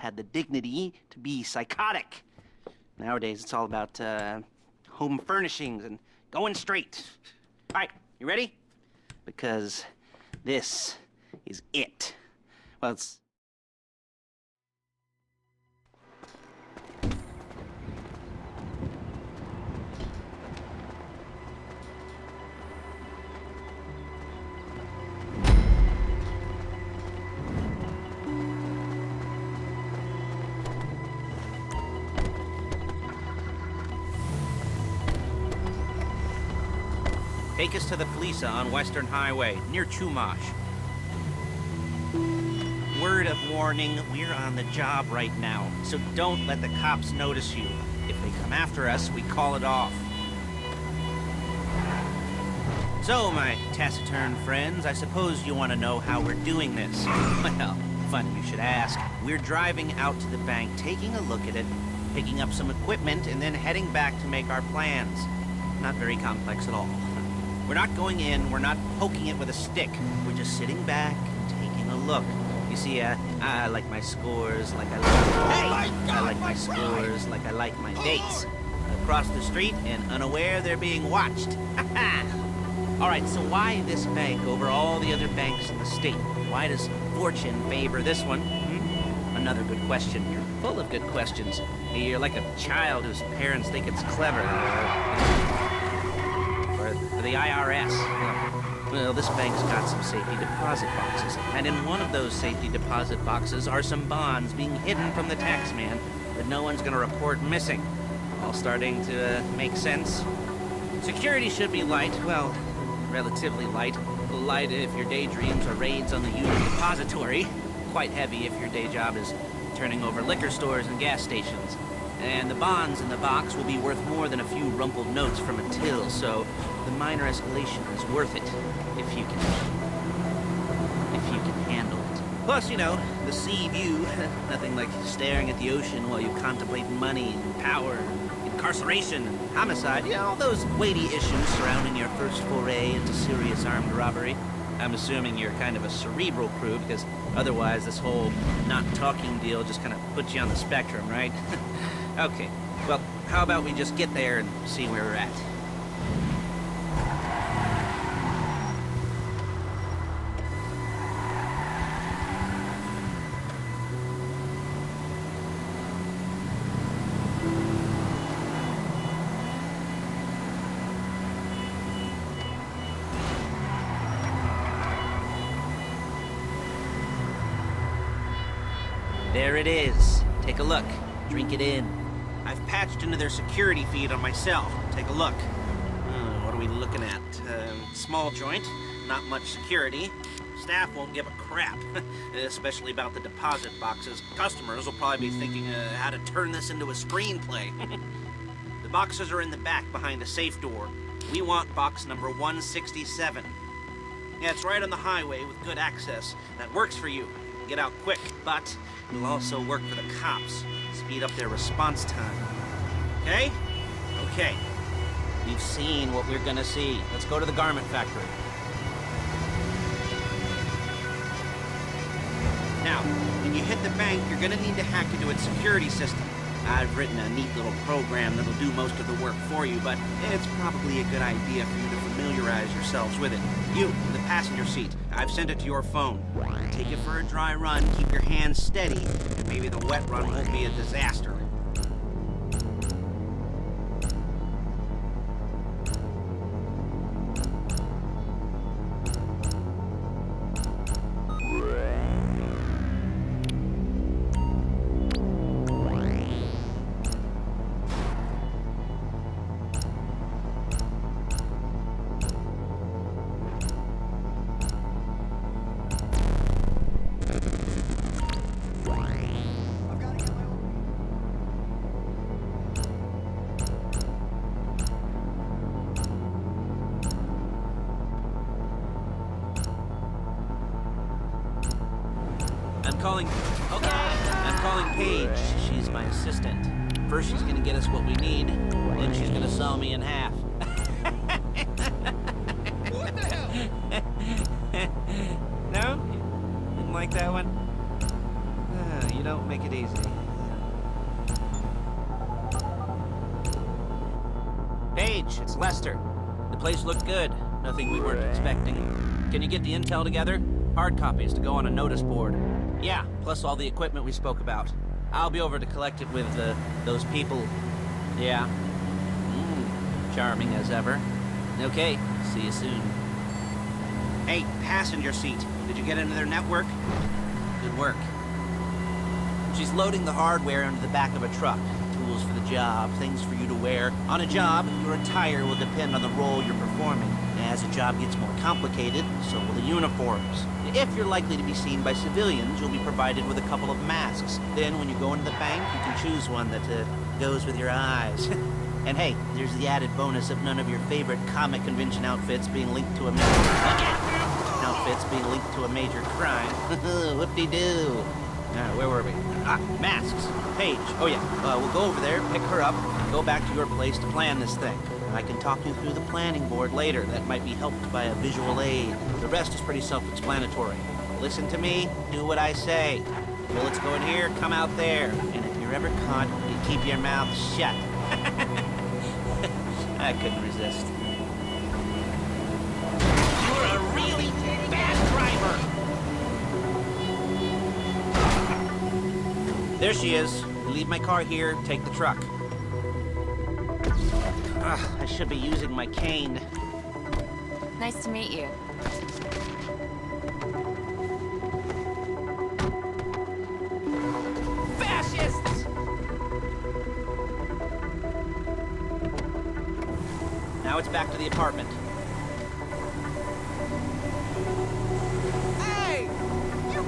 had the dignity to be psychotic. Nowadays, it's all about home furnishings and going straight. All right, you ready? Because this is it. Well, it's... Take us to the Felisa on Western Highway, near Chumash. Word of warning, we're on the job right now, so don't let the cops notice you. If they come after us, we call it off. So, my taciturn friends, I suppose you want to know how we're doing this. Well, funny you should ask. We're driving out to the bank, taking a look at it, picking up some equipment, and then heading back to make our plans. Not very complex at all. We're not going in, we're not poking it with a stick. We're just sitting back and taking a look. You see, I like my scores like I like... I like my scores like I like my dates. Across the street and unaware they're being watched. Alright, so why this bank over all the other banks in the state? Why does fortune favor this one? Another good question. You're full of good questions. You're like a child whose parents think it's clever. For the IRS. Well, this bank's got some safety deposit boxes, and in one of those safety deposit boxes are some bonds being hidden from the tax man that no one's gonna report missing. All starting to make sense. Security should be light, well, relatively light. Light if your daydreams are raids on the Union Depository. Quite heavy if your day job is turning over liquor stores and gas stations. And the bonds in the box will be worth more than a few rumpled notes from a till, so the minor escalation is worth it if you can handle it. Plus, you know, the sea view, nothing like staring at the ocean while you contemplate money and power, incarceration and homicide, you know, all those weighty issues surrounding your first foray into serious armed robbery. I'm assuming you're kind of a cerebral crew, because otherwise this whole not talking deal just kind of puts you on the spectrum, right? Okay, well, how about we just get there and see where we're at? There it is. Take a look. Drink it in. I've patched into their security feed on myself. Take a look. What are we looking at? Small joint, not much security. Staff won't give a crap, especially about the deposit boxes. Customers will probably be thinking how to turn this into a screenplay. The boxes are in the back behind a safe door. We want box number 167. Yeah, it's right on the highway with good access. That works for you. Get out quick, but it'll also work for the cops. Speed up their response time. Okay? Okay. We've seen what we're gonna see. Let's go to the garment factory. Now, when you hit the bank, you're gonna need to hack into its security system. I've written a neat little program that'll do most of the work for you, but it's probably a good idea for you to familiarize yourselves with it. You, in the passenger seat, I've sent it to your phone. Take it for a dry run, keep your hands steady, and maybe the wet run won't be a disaster. I'm calling Paige. She's my assistant. First she's gonna get us what we need, then she's gonna saw me in half. What the hell? No? Didn't like that one? You don't make it easy. Paige, it's Lester. The place looked good. Nothing we weren't expecting. Can you get the intel together? Hard copies to go on a notice board. Yeah, plus all the equipment we spoke about. I'll be over to collect it with, those people. Yeah. Charming as ever. Okay, see you soon. Hey, passenger seat. Did you get into their network? Good work. She's loading the hardware into the back of a truck. Tools for the job, things for you to wear. On a job, your attire will depend on the role you're performing. As the job gets more complicated, so will the uniforms. If you're likely to be seen by civilians, you'll be provided with a couple of masks. Then when you go into the bank, you can choose one that goes with your eyes. And hey, there's the added bonus of none of your favorite comic convention outfits being linked to a major crime. Whoop-de-doo. Where were we? Masks. Paige. Oh yeah, we'll go over there, pick her up, and go back to your place to plan this thing. And I can talk you through the planning board later. That might be helped by a visual aid. The rest is pretty self-explanatory. Listen to me, do what I say. Bullets go in here, come out there. And if you're ever caught, you keep your mouth shut. I couldn't resist. You're a really bad driver! There she is. Leave my car here, take the truck. I should be using my cane. Nice to meet you. Fascists! Now it's back to the apartment. Hey! You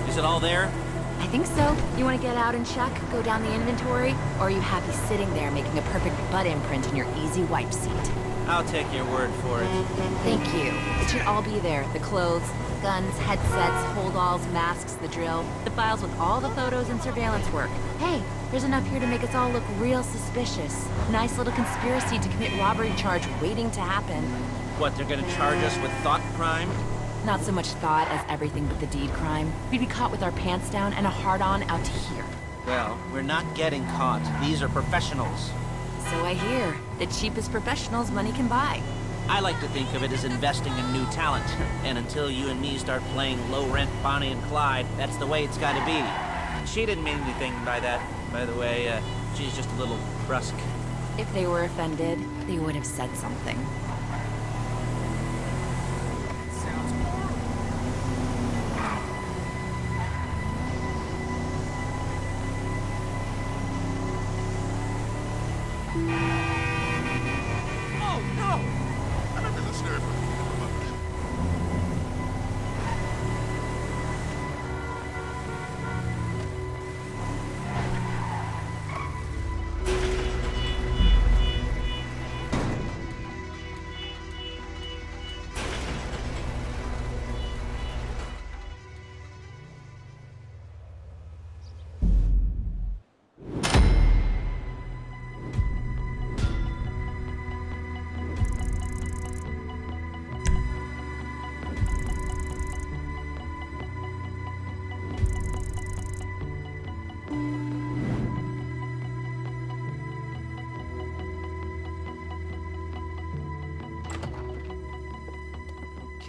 Is it all there? I think so. You want to get out and check, go down the inventory, or are you happy sitting there making a perfect butt imprint in your easy wipe seat? I'll take your word for it. Thank you. It should all be there. The clothes, guns, headsets, holdalls, masks, the drill, the files with all the photos and surveillance work. Hey, there's enough here to make us all look real suspicious. Nice little conspiracy to commit robbery charge waiting to happen. What, they're gonna charge us with thought crime? Not so much thought as everything but the deed crime. We'd be caught with our pants down and a hard-on out to here. Well, we're not getting caught. These are professionals. So I hear. The cheapest professionals money can buy. I like to think of it as investing in new talent. And until you and me start playing low-rent Bonnie and Clyde, that's the way it's gotta be. She didn't mean anything by that, by the way. She's just a little brusque. If they were offended, they would have said something. sounds horrible. Oh no! I'm a listener.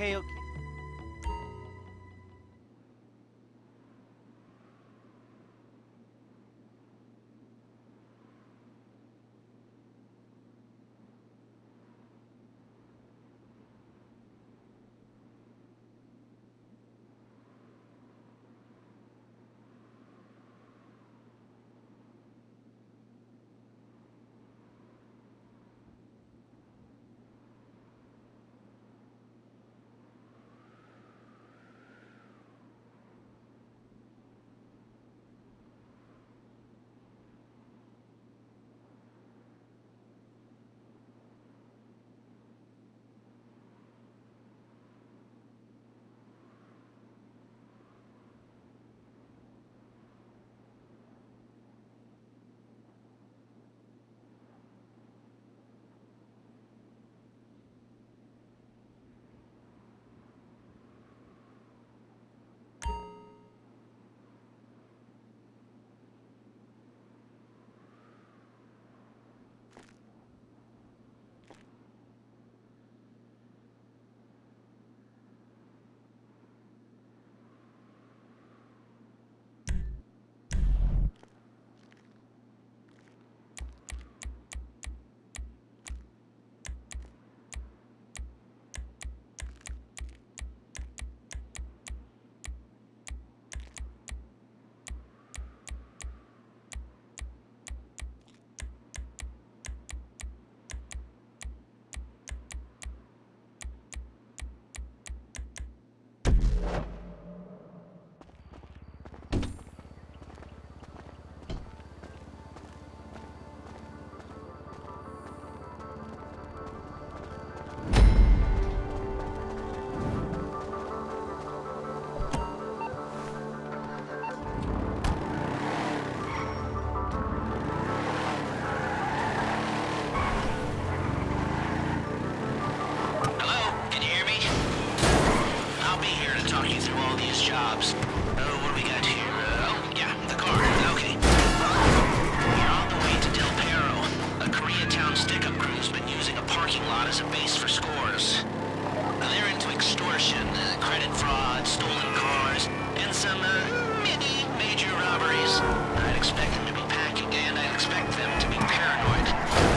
Okay. talk you through all these jobs. Oh, what do we got here? Yeah, the car. Okay. You're on the way to Del Perro. A Koreatown stick-up crew's been using a parking lot as a base for scores. They're into extortion, credit fraud, stolen cars, and some, major robberies. I'd expect them to be packing, and I'd expect them to be paranoid.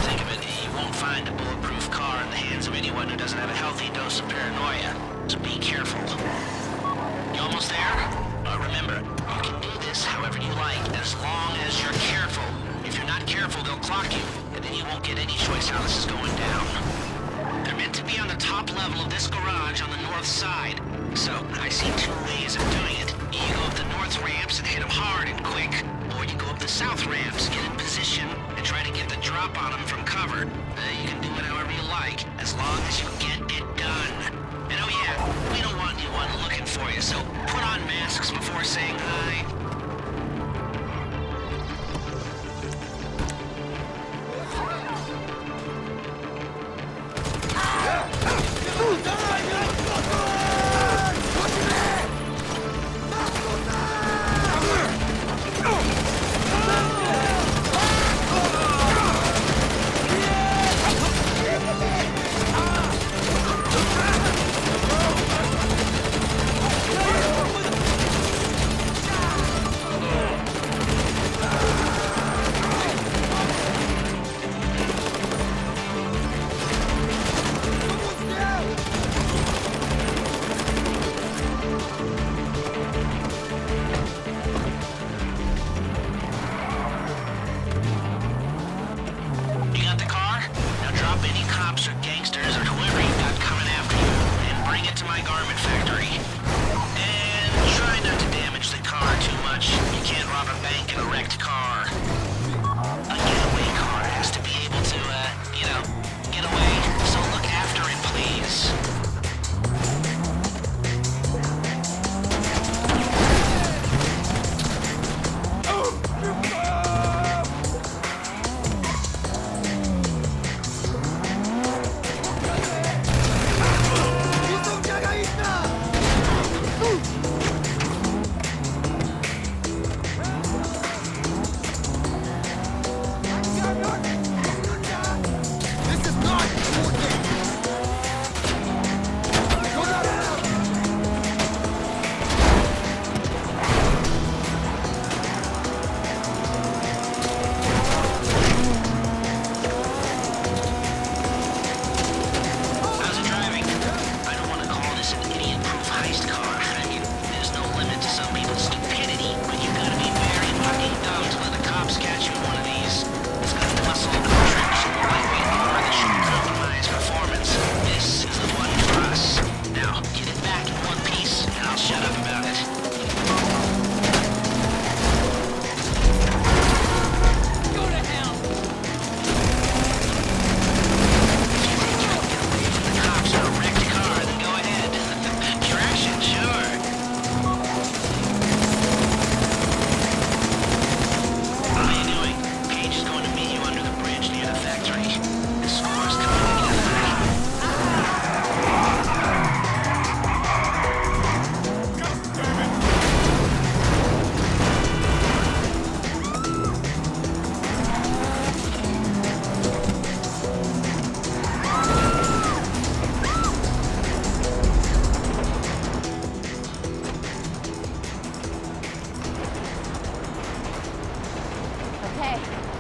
Think of it, you won't find a bulletproof car in the hands of anyone who doesn't have a healthy dose of paranoia. So be careful. You almost there? Remember, you can do this however you like, as long as you're careful. If you're not careful, they'll clock you, and then you won't get any choice how this is going down. They're meant to be on the top level of this garage on the north side. So, I see two ways of doing it. You go up the north ramps and hit them hard and quick, or you go up the south ramps, get in position, and try to get the drop on them from cover. You can do it however you like, as long as you get it done. And oh yeah, we don't want anyone looking for you, so put on masks before saying hi.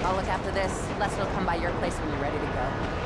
I'll look after this. Les will come by your place when you're ready to go.